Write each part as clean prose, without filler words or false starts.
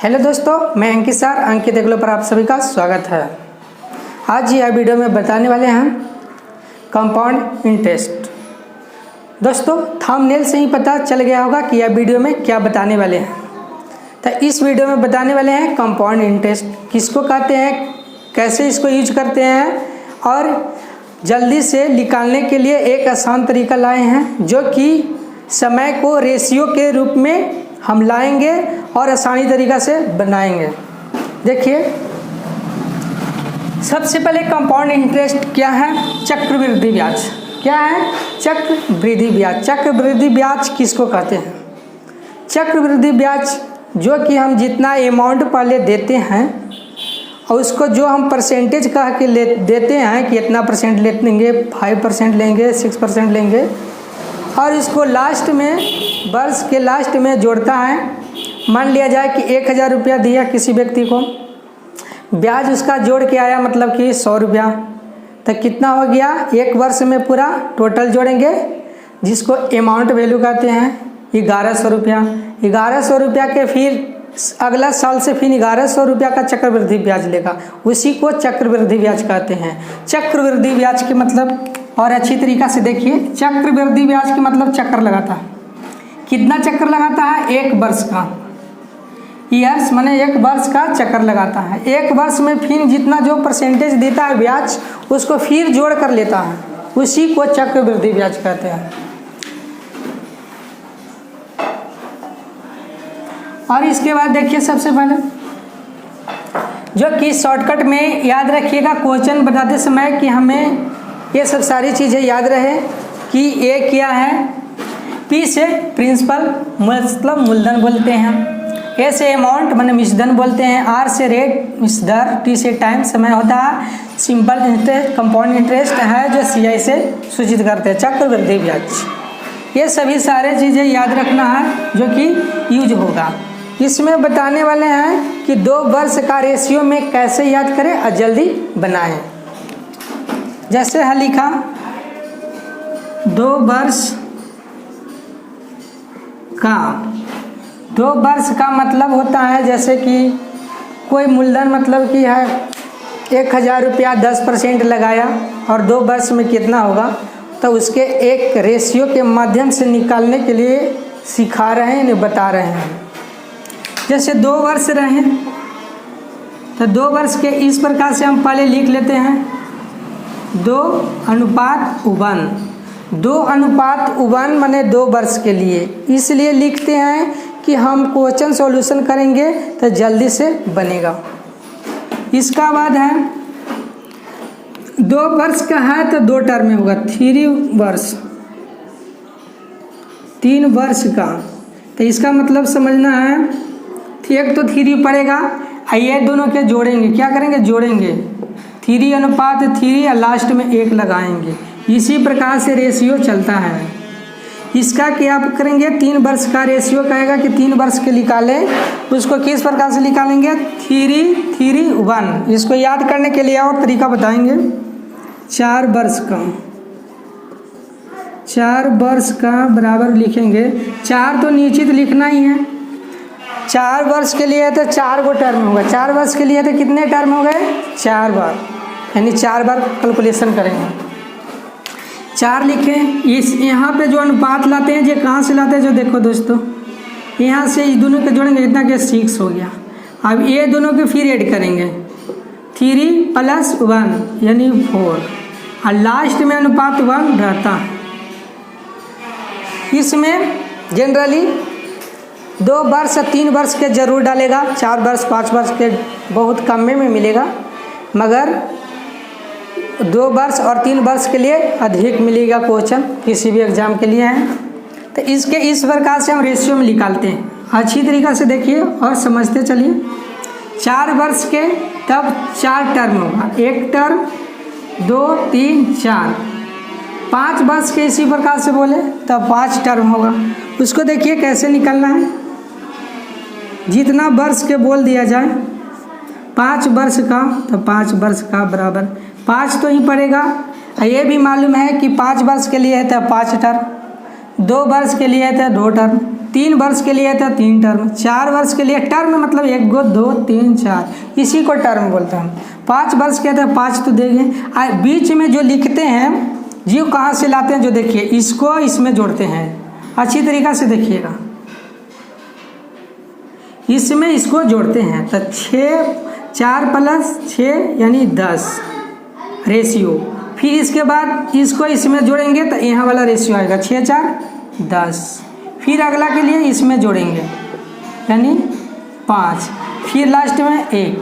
Hello दोस्तों, मैं अंकित sir अंकित एग्लो पर आप सभी का स्वागत है। आज यह वीडियो में बताने वाले हैं कंपाउंड इंटरेस्ट। दोस्तों, थंबनेल से ही पता चल गया होगा कि यह वीडियो में क्या बताने वाले हैं। तो इस वीडियो में बताने वाले हैं कंपाउंड इंटरेस्ट किसको कहते हैं, कैसे इसको यूज करते हैं और जल्दी से निकालने के लिए एक आसान तरीका लाए हैं, जो कि समय को रेशियो के रूप में हम लाएंगे और आसानी तरीक़ा से बनाएंगे। देखिए, सबसे पहले कंपाउंड इंटरेस्ट क्या है? चक्रवृद्धि ब्याज। क्या है? चक्रवृद्धि ब्याज। चक्रवृद्धि ब्याज किसको कहते हैं? चक्रवृद्धि ब्याज जो कि हम जितना अमाउंट पहले देते हैं और उसको जो हम परसेंटेज कह के देते हैं कि इतना परसेंट लेंगे, 5% लेंगे, 6% लेंगे, और इसको लास्ट में वर्ष के लास्ट में जोड़ता है। मान लिया जाए कि 1000 रुपया दिया किसी व्यक्ति को, ब्याज उसका जोड़ के आया मतलब कि 100 रुपया, तो कितना हो गया? एक वर्ष में पूरा टोटल जोड़ेंगे जिसको अमाउंट वैल्यू कहते हैं 1100 रुपया। 1100 रुपया के फिर अगला साल से फिर 1100 रुपया का चक्रवृद्धि ब्याज लेगा, उसी को चक्रवृद्धि ब्याज कहते हैं। चक्रवृद्धि ब्याज के मतलब और अच्छी तरीक़ा से देखिए, चक्रवृद्धि ब्याज के मतलब चक्कर लगाता है। कितना चक्कर लगाता है? एक वर्ष का। ईयर्स माने एक वर्ष का चक्कर लगाता है। एक वर्ष में फिर जितना जो परसेंटेज देता है ब्याज, उसको फिर जोड़ कर लेता है, उसी को चक्रवृद्धि ब्याज कहते हैं। और इसके बाद देखिए, सबसे पहले जो कि शॉर्टकट में याद रखिएगा क्वेश्चन बताते समय कि हमें ये सब सारी चीज़ें याद रहे कि ये क्या है। पी से प्रिंसिपल मतलब मूलधन बोलते हैं, ए से अमाउंट माने मिश्रधन बोलते हैं, आर से रेट दर, टी से टाइम समय होता है, सिंपल इंटरेस्ट कंपाउंड इंटरेस्ट है जो CI से सूचित करते हैं, चक्रवृद्धि ब्याज। ये सभी सारे चीज़ें याद रखना है जो कि यूज होगा। इसमें बताने वाले हैं कि 2 वर्ष का रेशियो में कैसे याद करें और जल्दी बनाएं। जैसे है लिखा 2 वर्ष का मतलब होता है जैसे कि कोई मूलधन मतलब कि है 1000 रुपया, 10% लगाया और 2 वर्ष में कितना होगा, तो उसके एक रेशियो के माध्यम से निकालने के लिए सिखा रहे हैं, बता रहे हैं। जैसे 2 वर्ष रहे तो 2 वर्ष के इस प्रकार से हम पहले लिख लेते हैं 2:1। 2:1 माने 2 वर्ष के लिए, इसलिए लिखते हैं कि हम क्वेश्चन सॉल्यूशन करेंगे तो जल्दी से बनेगा। इसका बाद है 2 वर्ष का है तो 2 टर्म में होगा, 3 वर्ष, 3 वर्ष का। तो इसका मतलब समझना है, एक तो 3 पड़ेगा, ये दोनों के जोड़ेंगे, क्या करेंगे? जोड़ेंगे 3:3 और लास्ट में 1 लगाएंगे। इसी प्रकार से रेशियो चलता है। इसका क्या आप करेंगे? 3 वर्ष का रेशियो कहेगा कि 3 वर्ष के निकालें, उसको किस प्रकार से निकालेंगे? 3:1। इसको याद करने के लिए और तरीका बताएंगे। 4 वर्ष का, 4 वर्ष का बराबर लिखेंगे, 4 तो निश्चित लिखना ही है। 4 वर्ष के लिए तो 4 गो टर्म होगा, 4 वर्ष के लिए तो कितने टर्म हो गए? 4 बार, यानी 4 बार कैलकुलेशन करेंगे। 4 लिखें। इस यहाँ पे जो अनुपात लाते हैं, ये कहाँ से लाते हैं? जो देखो दोस्तों, यहाँ से इस दोनों के जोड़ेंगे, इतना के 6 हो गया। अब ये दोनों के फिर ऐड करेंगे, 3 + 1 यानी 4, और लास्ट में अनुपात 1 रहता है। इसमें जनरली 2 वर्ष और 3 वर्ष के जरूर डालेगा, 4 वर्ष 5 वर्ष के बहुत कम में मिलेगा, मगर 2 वर्ष और 3 वर्ष के लिए अधिक मिलेगा क्वेश्चन किसी भी एग्जाम के लिए है। तो इसके इस प्रकार से हम रेशियो में निकालते हैं। अच्छी तरीक़ा से देखिए और समझते चलिए। 4 वर्ष के तब 4 टर्म होगा, 1 टर्म, 2, 3, 4। 5 वर्ष के इसी प्रकार से बोले तब 5 टर्म होगा। उसको देखिए कैसे निकालना है। जितना वर्ष के बोल दिया जाए, 5 वर्ष का तो 5 वर्ष का बराबर 5 तो ही पड़ेगा। ये भी मालूम है कि 5 वर्ष के लिए है तो 5 टर्म, 2 वर्ष के लिए है तो 2 टर्म, 3 वर्ष के लिए था 3 टर्म, 4 वर्ष के लिए टर्म मतलब 1 2 2 3 4, इसी को टर्म बोलते हैं। 5 वर्ष के था 5 तो देंगे। बीच में जो लिखते हैं जीव कहाँ से लाते हैं, जो देखिए इसको इसमें जोड़ते हैं, अच्छी तरीक़ा से देखिएगा, इसमें इसको जोड़ते हैं तो 6 4 + 6 यानी 10 रेशियो। फिर इसके बाद इसको इसमें जोड़ेंगे तो यहाँ वाला रेशियो आएगा 6 4 10। फिर अगला के लिए इसमें जोड़ेंगे यानी 5, फिर लास्ट में 1।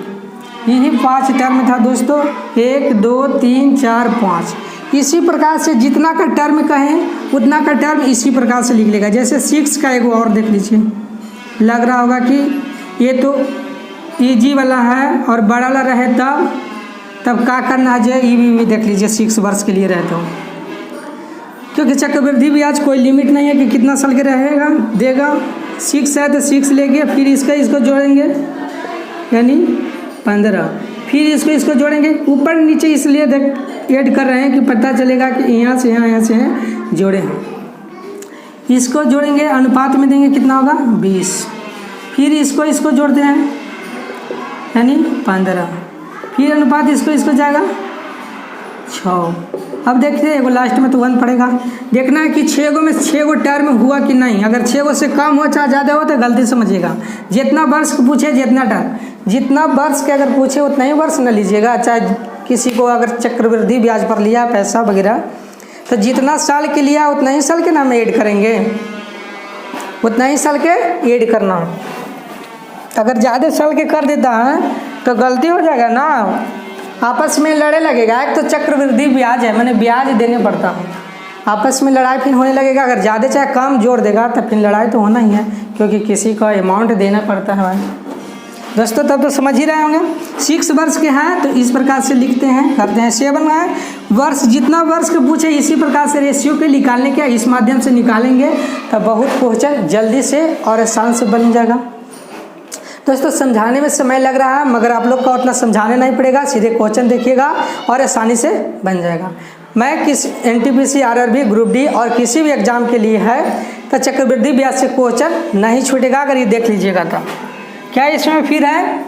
यही 5 टर्म था दोस्तों, 1 2 3 4 5। इसी प्रकार से जितना का टर्म कहें उतना का टर्म इसी प्रकार से लिख लेगा। जैसे 6 का एक और देख लीजिए, लग रहा होगा कि ये तो ईजी वाला है और बड़ा वाला रहे तब क्या करना है, जो ई देख लीजिए 6 वर्ष के लिए रहता हूँ, क्योंकि चक्रवृद्धि ब्याज कोई लिमिट नहीं है कि कितना साल के रहेगा देगा। 6 है तो 6 लेंगे, फिर इसको जोड़ेंगे यानी 15, फिर इसको जोड़ेंगे ऊपर नीचे, इसलिए ऐड कर रहे हैं कि पता चलेगा कि यहाँ से यहाँ से जोड़े हैं। इसको जोड़ेंगे अनुपात में देंगे कितना होगा 20, फिर इसको जोड़ते हैं यानी 15, फिर अनुपात इसको जाएगा 6। अब देखते हैं एगो लास्ट में तो 1 पड़ेगा। देखना है कि 6 गो में 6 गो टर्म हुआ कि नहीं। अगर 6 गो से कम हो चाहे ज़्यादा हो तो गलती समझिएगा। जितना वर्ष पूछे जितना टर्म, जितना वर्ष के अगर पूछे उतना ही वर्ष न लीजिएगा। चाहे किसी को अगर चक्रवृद्धि ब्याज पर लिया पैसा वगैरह तो जितना साल के लिया उतना ही साल के नाम ऐड करेंगे, उतना ही साल के ऐड करना। अगर ज़्यादा साल के कर देता है तो गलती हो जाएगा ना, आपस में लड़े लगेगा। एक तो चक्रवृद्धि ब्याज है, मैंने ब्याज देने पड़ता है, आपस में लड़ाई फिर होने लगेगा। अगर ज़्यादा चाहे कम जोड़ देगा तो फिर लड़ाई तो होना ही है, क्योंकि किसी का अमाउंट देना पड़ता है भाई। दोस्तों तब तो समझ ही रहे होंगे। 6 वर्ष के हैं तो इस प्रकार से लिखते हैं, करते हैं। 7 है वर्ष, जितना वर्ष के पूछे इसी प्रकार से रेशियो के निकालने के इस माध्यम से निकालेंगे तो बहुत क्वेश्चन जल्दी से और आसान से बन जाएगा। दोस्तों समझाने में समय लग रहा है, मगर आप लोग का उतना समझाने नहीं पड़ेगा, सीधे क्वेश्चन देखिएगा और आसानी से बन जाएगा। मैं किस NTPC RRB ग्रुप डी और किसी भी एग्जाम के लिए है तो चक्रवृद्धि ब्याज से क्वेश्चन नहीं छूटेगा। अगर ये देख लीजिएगा तो क्या इसमें फिर है,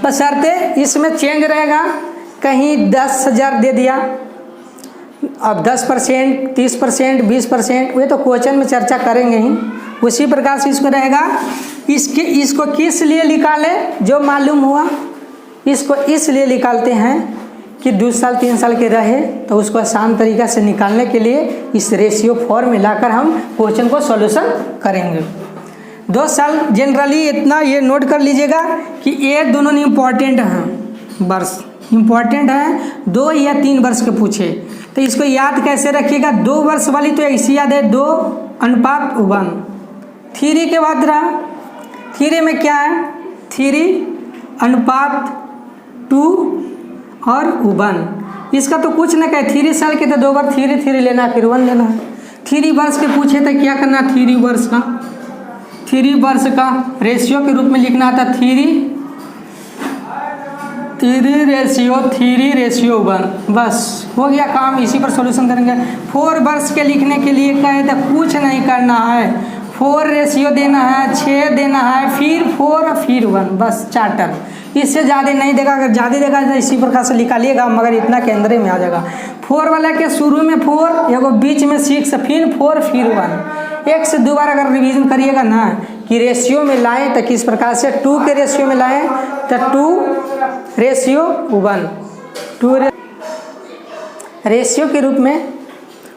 बशर्ते इसमें चेंज रहेगा, कहीं 10,000 दे दिया, अब 10%, 30%, 20%, वे तो क्वेश्चन में चर्चा करेंगे ही। उसी प्रकार से इसको रहेगा, इसको किस लिए निकालें, जो मालूम हुआ इसको इसलिए निकालते हैं कि 2 साल 3 साल के रहे तो उसको आसान तरीक़ा से निकालने के लिए इस रेशियो फॉर्म में लाकर हम क्वेश्चन को सॉल्यूशन करेंगे। 2 साल जनरली इतना ये नोट कर लीजिएगा कि ये दोनों इम्पॉर्टेंट हैं, वर्ष इम्पॉर्टेंट हैं। 2 या 3 वर्ष के पूछे तो इसको याद कैसे रखिएगा। 2 वर्ष वाली तो ऐसी याद है 2:1। 3 के बाद रहा 3 में क्या है, 3:2 और 1। इसका तो कुछ ना कहे, 3 साल के तो 2 बार 3 लेना फिर 1 लेना है। 3 वर्ष के पूछे तो क्या करना, 3 वर्ष का रेशियो के रूप में लिखना था 3:1, बस हो गया काम। इसी पर सॉल्यूशन करेंगे। 4 वर्ष के लिखने के लिए कहे तो कुछ नहीं करना है, 4 रेशियो देना है, 6 देना है, फिर 4 फिर 1, बस 4 टर्म। इससे ज़्यादा नहीं देगा, अगर ज़्यादा देगा तो इसी प्रकार से निकालिएगा, मगर इतना के अंदर में आ जाएगा। 4 वाला के शुरू में 4, एगो बीच में 6, फिर 4 फिर 1। एक से 2 बार अगर रिवीजन करिएगा ना कि रेशियो में लाएं तो किस प्रकार से 2 के रेशियो में लाएं तो 2:1, 2 रेशियो के रूप में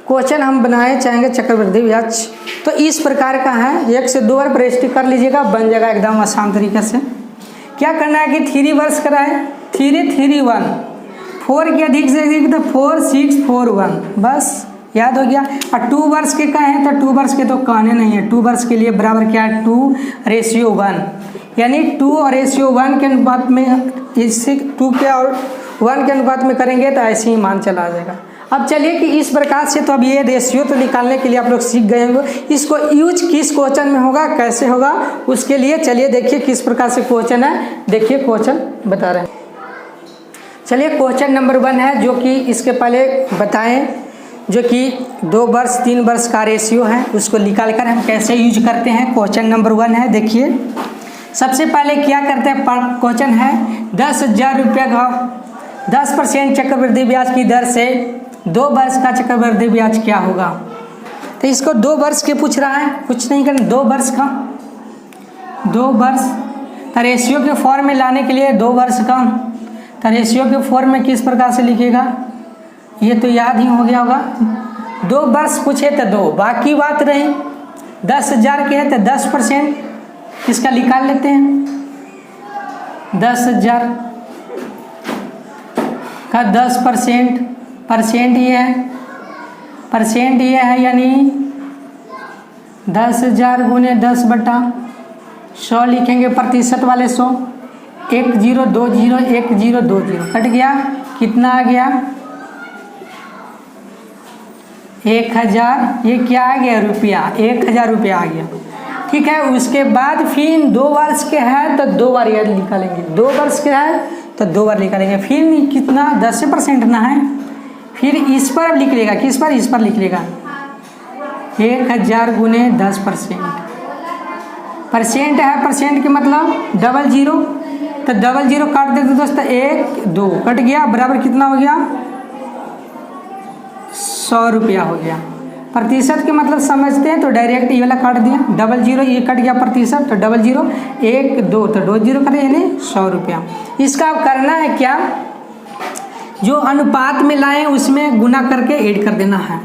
क्वेश्चन हम बनाए चाहेंगे चक्रवृद्धि ब्याज। तो इस प्रकार का है, 1 से 2 बार प्रैक्टिस कर लीजिएगा, बन जाएगा एकदम आसान तरीके से। क्या करना है कि 3 वर्ष कराए, 3 3 1, 4 के अधिक से अधिक तो 4 6 4 1, बस याद हो गया। और 2 वर्ष के कहें तो 2 वर्ष के तो कहने नहीं है। 2 वर्ष के लिए बराबर क्या है, 2:1, यानी 2 और रेशियो 1 के अनुपात में, इससे 2 के और 1 के अनुपात में करेंगे तो ऐसे ही मान चला जाएगा। अब चलिए कि इस प्रकार से तो अब ये रेशियो तो निकालने के लिए आप लोग सीख गए होंगे, इसको यूज किस क्वेश्चन में होगा, कैसे होगा, उसके लिए चलिए देखिए किस प्रकार से क्वेश्चन है। देखिए क्वेश्चन बता रहे हैं। चलिए क्वेश्चन नंबर 1 है, जो कि इसके पहले बताएं जो कि 2 वर्ष 3 वर्ष का रेशियो है, उसको निकाल कर हम कैसे यूज करते हैं। क्वेश्चन नंबर 1 है, देखिए सबसे पहले क्या करते हैं। क्वेश्चन है 10,000 रुपये का 10% चक्रवृद्धि ब्याज की दर से 2 वर्ष का चक्रवृद्धि ब्याज क्या होगा। तो इसको 2 वर्ष के पूछ रहा है, कुछ नहीं करना, 2 वर्ष का 2 वर्ष। तो रेशियो के फॉर्म में लाने के लिए 2 वर्ष का, तो रेशियो के फॉर्म में किस प्रकार से लिखेगा, ये तो याद ही हो गया होगा। 2 वर्ष पूछे तो 2, बाकी बात रही 10,000 के है तो 10% इसका निकाल लेते हैं। 10,000 का 10% परसेंट ये है, परसेंट ये है, यानी 10,000 गुने 10/100 लिखेंगे, प्रतिशत वाले 100, 1020 1020 कट गया, कितना आ गया 1,000, ये क्या आ गया रुपया, 1,000 रुपया आ गया। ठीक है, उसके बाद फिर 2 वर्ष के हैं तो 2 बार याद निकालेंगे, 2 वर्ष के है तो 2 बार निकालेंगे। फिर कितना 10% ना है, फिर इस पर लिख लेगा, किस पर, इस पर लिख लेगा 1,000 गुने 10%, परसेंट है, परसेंट के मतलब 00, तो 00 काट देते दोस्तों, 1 2 कट गया, बराबर कितना हो गया 100 रुपया हो गया। प्रतिशत के मतलब समझते हैं तो डायरेक्ट ये वाला काट दिया, 00 ये कट गया प्रतिशत, तो 00 1 2 तो 20 करें, यानी 100 रुपया। इसका अब करना है क्या, जो अनुपात में लाएं उसमें गुना करके ऐड कर देना है।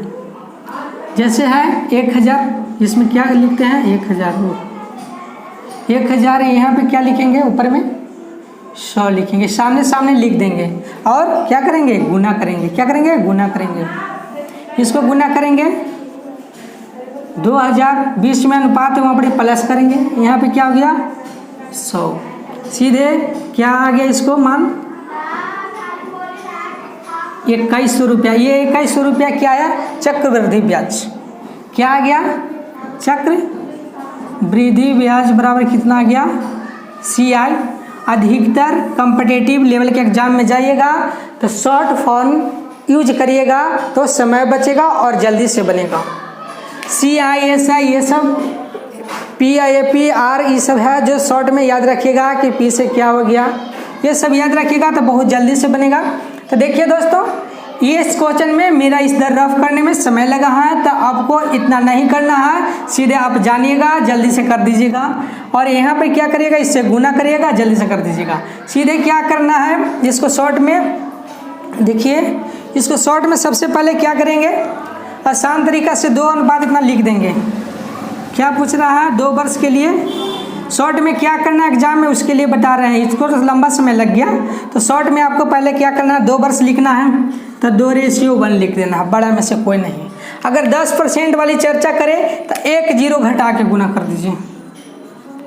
जैसे है 1,000, इसमें क्या लिखते हैं 1,000, 1,000 यहाँ पे क्या लिखेंगे, ऊपर में 100 लिखेंगे, सामने सामने लिख देंगे और क्या करेंगे, गुना करेंगे। क्या करेंगे, गुना करेंगे। इसको गुना करेंगे 2020 में अनुपात है, वहाँ पर प्लस करेंगे, यहाँ पे क्या हो गया 100, सीधे क्या आ गया, इसको मान 2,100 रुपया। ये 2,100 रुपया क्या आया, चक्रवृद्धि ब्याज। क्या आ गया, चक्रवृद्धि ब्याज बराबर कितना आ गया CI। अधिकतर कॉम्पिटिटिव लेवल के एग्जाम में जाइएगा तो शॉर्ट फॉर्म यूज करिएगा तो समय बचेगा और जल्दी से बनेगा। CI SI ये सब PIAP R ये सब है जो शॉर्ट में याद रखिएगा कि P से क्या हो गया, ये सब याद रखिएगा तो बहुत जल्दी से बनेगा। तो देखिए दोस्तों, ये इस क्वेश्चन में मेरा इस तरह रफ करने में समय लगा है, तो आपको इतना नहीं करना है, सीधे आप जानिएगा, जल्दी से कर दीजिएगा। और यहाँ पे क्या करिएगा, इससे गुना करिएगा, जल्दी से कर दीजिएगा। सीधे क्या करना है, इसको शॉर्ट में देखिए, इसको शॉर्ट में सबसे पहले क्या करेंगे, आसान तरीका से 2 अनुपात इतना लिख देंगे। क्या पूछ रहा है, 2 वर्ष के लिए शॉर्ट में क्या करना है एग्जाम में, उसके लिए बता रहे हैं। इसको तो लंबा समय लग गया, तो शॉर्ट में आपको पहले क्या करना है, 2 वर्ष लिखना है तो 2:1 लिख देना है, बड़ा में से कोई नहीं। अगर 10% वाली चर्चा करें तो 1 0 घटा के गुना कर दीजिए।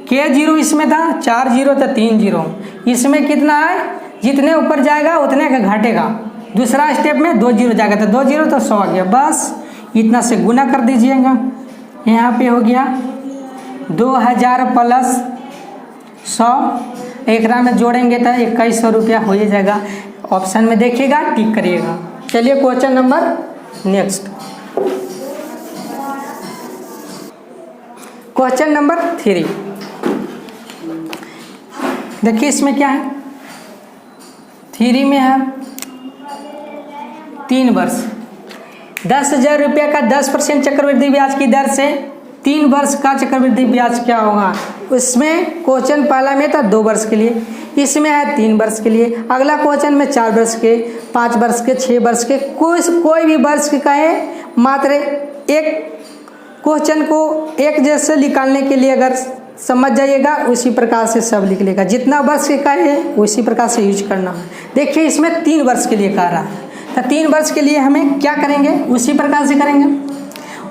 के 0 इसमें था, 4 0 तो 3 0, इसमें कितना है, जितने ऊपर जाएगा उतने का घटेगा। दूसरा स्टेप में 2 0 जाएगा तो 2 0 तो 100 आ गया, बस इतना से गुना कर दीजिएगा। यहाँ पे हो गया 2,000 प्लस 100, एक में जोड़ेंगे तो 2,100 रुपया हो ही जाएगा। ऑप्शन में देखिएगा, टिक करिएगा। चलिए question number next, question number 3। देखिए इसमें क्या है, 3 में है 3 वर्ष, 10,000 रुपया का 10% चक्रवृद्धि ब्याज की दर से 3 वर्ष का चक्रवृद्धि ब्याज क्या होगा। उसमें क्वेश्चन पहला में था 2 वर्ष के लिए, इसमें है 3 वर्ष के लिए। अगला क्वेश्चन में 4 वर्ष के, 5 वर्ष के, 6 वर्ष के, कोई भी वर्ष के कहे, मात्र एक क्वेश्चन को एक जैसे निकालने के लिए अगर समझ जाइएगा उसी प्रकार से सब लिख लेगा। जितना वर्ष के कहे उसी प्रकार से यूज करना है। देखिए इसमें 3 वर्ष के लिए कह रहा है, तो 3 वर्ष के लिए हमें क्या करेंगे, उसी प्रकार से करेंगे।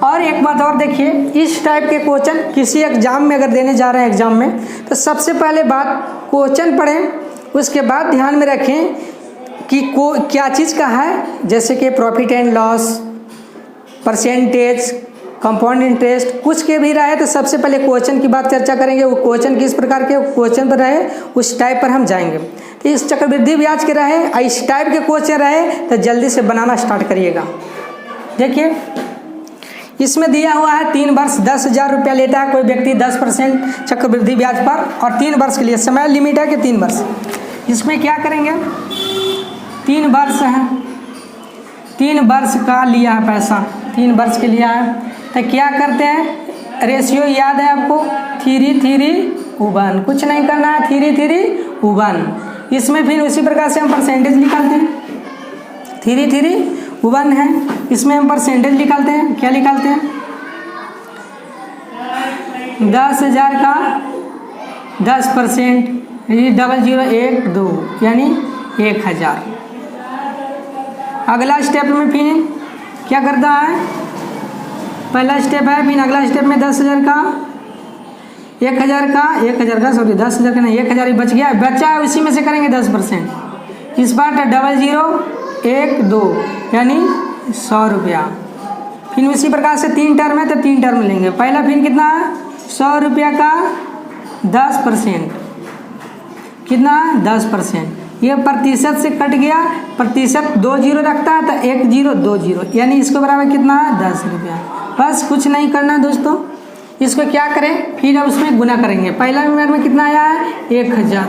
और एक बात और देखिए, इस टाइप के क्वेश्चन किसी एग्जाम में अगर देने जा रहे हैं एग्जाम में, तो सबसे पहले बात क्वेश्चन पढ़ें, उसके बाद ध्यान में रखें कि क्या चीज़ का है। जैसे कि profit and loss, percentage, compound interest, कुछ के भी रहे तो सबसे पहले क्वेश्चन की बात चर्चा करेंगे। वो क्वेश्चन किस प्रकार के क्वेश्चन पर रहे उस टाइप पर हम जाएंगे। तो इस चक्रवृद्धि ब्याज के रहे, इस टाइप के क्वेश्चन रहे तो जल्दी से बनाना स्टार्ट करिएगा। देखिए इसमें दिया हुआ है 3 वर्ष 10,000 रुपया लेता है कोई व्यक्ति 10% चक्रवृद्धि ब्याज पर, और 3 वर्ष के लिए समय लिमिट है कि 3 वर्ष। इसमें क्या करेंगे, 3 वर्ष है, 3 वर्ष का लिया है पैसा, 3 वर्ष के लिया है, तो क्या करते हैं, रेशियो याद है आपको 3:3:1, कुछ नहीं करना है, 3:3:1। इसमें फिर उसी प्रकार से हम परसेंटेज निकालते हैं, 3:3:1 है, इसमें हम परसेंटेज निकालते हैं, क्या निकालते हैं, 10,000 का 10%, 0012 यानी 1,000। अगला स्टेप में फिर क्या करता है, पहला स्टेप है, फिर अगला स्टेप में 10,000 का 1,000 का सॉरी 10,000 का नहीं, 1,000 ही बच गया, बचा है उसी में से करेंगे 10%। इस बार 0012 यानी 100 रुपया। फिर उसी प्रकार से 3 टर्म है तो 3 टर्म लेंगे। पहला फिर कितना है, 100 रुपया का 10%, कितना 10%, ये प्रतिशत से कट गया, प्रतिशत 2 जीरो रखता है तो 1020 यानी इसको बराबर कितना है 10 रुपया। बस कुछ नहीं करना दोस्तों, इसको क्या करें, फिर अब उसमें गुना करेंगे। पहला बार में कितना आया है 1,000,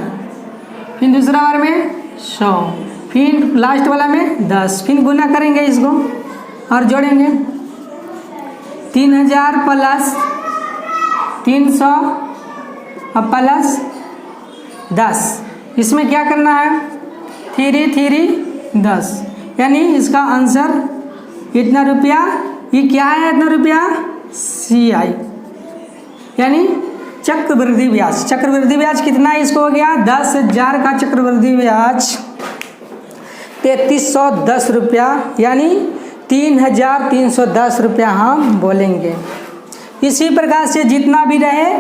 फिर दूसरा बार में 100, फिर लास्ट वाला में 10, फिर गुना करेंगे इसको और जोड़ेंगे 3,000 प्लस 300 और प्लस 10। इसमें क्या करना है 3:3:10 यानी इसका आंसर इतना रुपया, ये क्या है इतना रुपया, CI यानी चक्रवृद्धि ब्याज। चक्रवृद्धि ब्याज कितना है, इसको हो गया 10,000 का चक्रवृद्धि ब्याज 3,310 रुपया यानी 3,310 रुपया हम बोलेंगे। इसी प्रकार से जितना भी रहे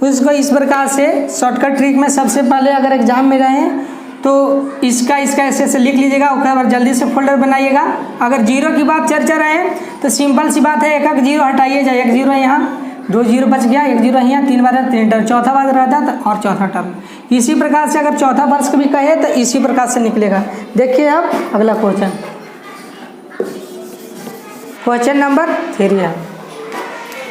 उसको इस प्रकार से शॉर्टकट ट्रिक में सबसे पहले अगर एग्जाम में रहे तो इसका ऐसे लिख लीजिएगा, उसके बाद जल्दी से फोल्डर बनाइएगा। अगर जीरो की बात चर्चा रहे तो सिंपल सी बात है, एक जीरो हटाइए जाए, 1 जीरो यहाँ, 2 जीरो बच गया, 1 जीरो यहाँ, 3 बार 3 टर्म, चौथा बार रहता तो और चौथा टर्म। इसी प्रकार से अगर चौथा वर्ष भी कहे तो इसी प्रकार से निकलेगा। देखिए अब अगला क्वेश्चन नंबर 3 है।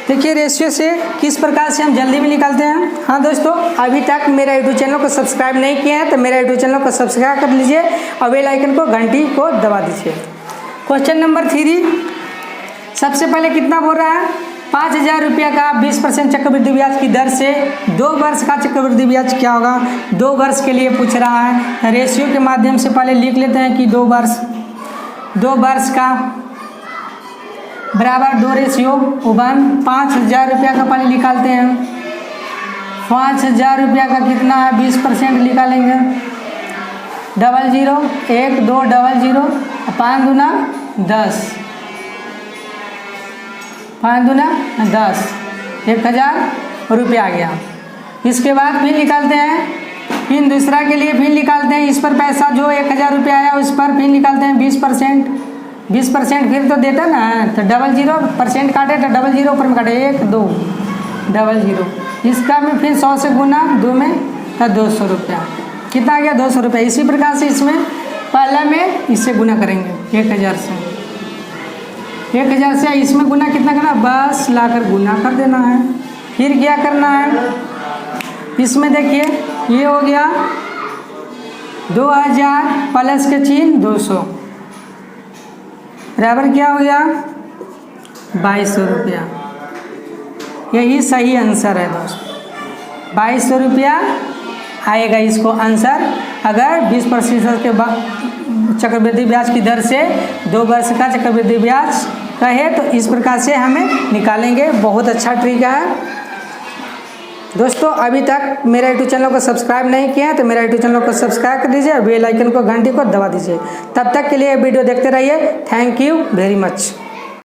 देखिए रेशियो से किस प्रकार से हम जल्दी में निकालते हैं। हाँ दोस्तों, अभी तक मेरा यूट्यूब चैनल को सब्सक्राइब नहीं किया है तो मेरा यूट्यूब चैनल को सब्सक्राइब कर लीजिए और बेल आइकन को घंटी को दबा दीजिए। क्वेश्चन नंबर 3 सबसे पहले कितना बोल रहा है, 5,000 रुपया का 20% चक्रवृद्धि ब्याज की दर से 2 वर्ष का चक्रवृद्धि ब्याज क्या होगा, 2 वर्ष के लिए पूछ रहा है। रेशियो के माध्यम से पहले लिख लेते हैं कि 2 वर्ष का बराबर 2:1, 5,000 रुपया का पहले निकालते हैं। 5,000 रुपया का कितना है, 20% निकालेंगे, 00 1 2 00 5 दूना 10, 5 दूना 10, 1,000 रुपया आ गया। इसके बाद फिर निकालते हैं, फिर दूसरा के लिए फिर निकालते हैं, इस पर पैसा जो 1,000 रुपया आया उस पर फिर निकालते हैं 20% फिर तो देता ना, तो 00% काटे तो 00 ऊपर में काटे 1 2 00, इसका में फिर 100 से गुना 2 में तो 200 रुपया, कितना आ गया 200 रुपया। इसी प्रकार से इसमें पहला में इससे गुना करेंगे 1,000 से इसमें गुना कितना करना, बस लाकर गुना कर देना है। फिर क्या करना है, इसमें देखिए ये हो गया 2,000 प्लस के चिन्ह 200 बराबर क्या हो गया 2,200 रुपया। यही सही आंसर है दोस्तों, 2,200 रुपया आएगा इसको आंसर। अगर 20% के बाद चक्रवृद्धि ब्याज की दर से 2 वर्ष का चक्रवृद्धि ब्याज कहे तो इस प्रकार से हमें निकालेंगे। बहुत अच्छा ट्रिक है दोस्तों। अभी तक मेरा यूट्यूब चैनल को सब्सक्राइब नहीं किया है तो मेरा यूट्यूब चैनल को सब्सक्राइब कर दीजिए, बेल आइकन को घंटी को दबा दीजिए। तब तक के लिए वीडियो देखते रहिए। Thank you very much.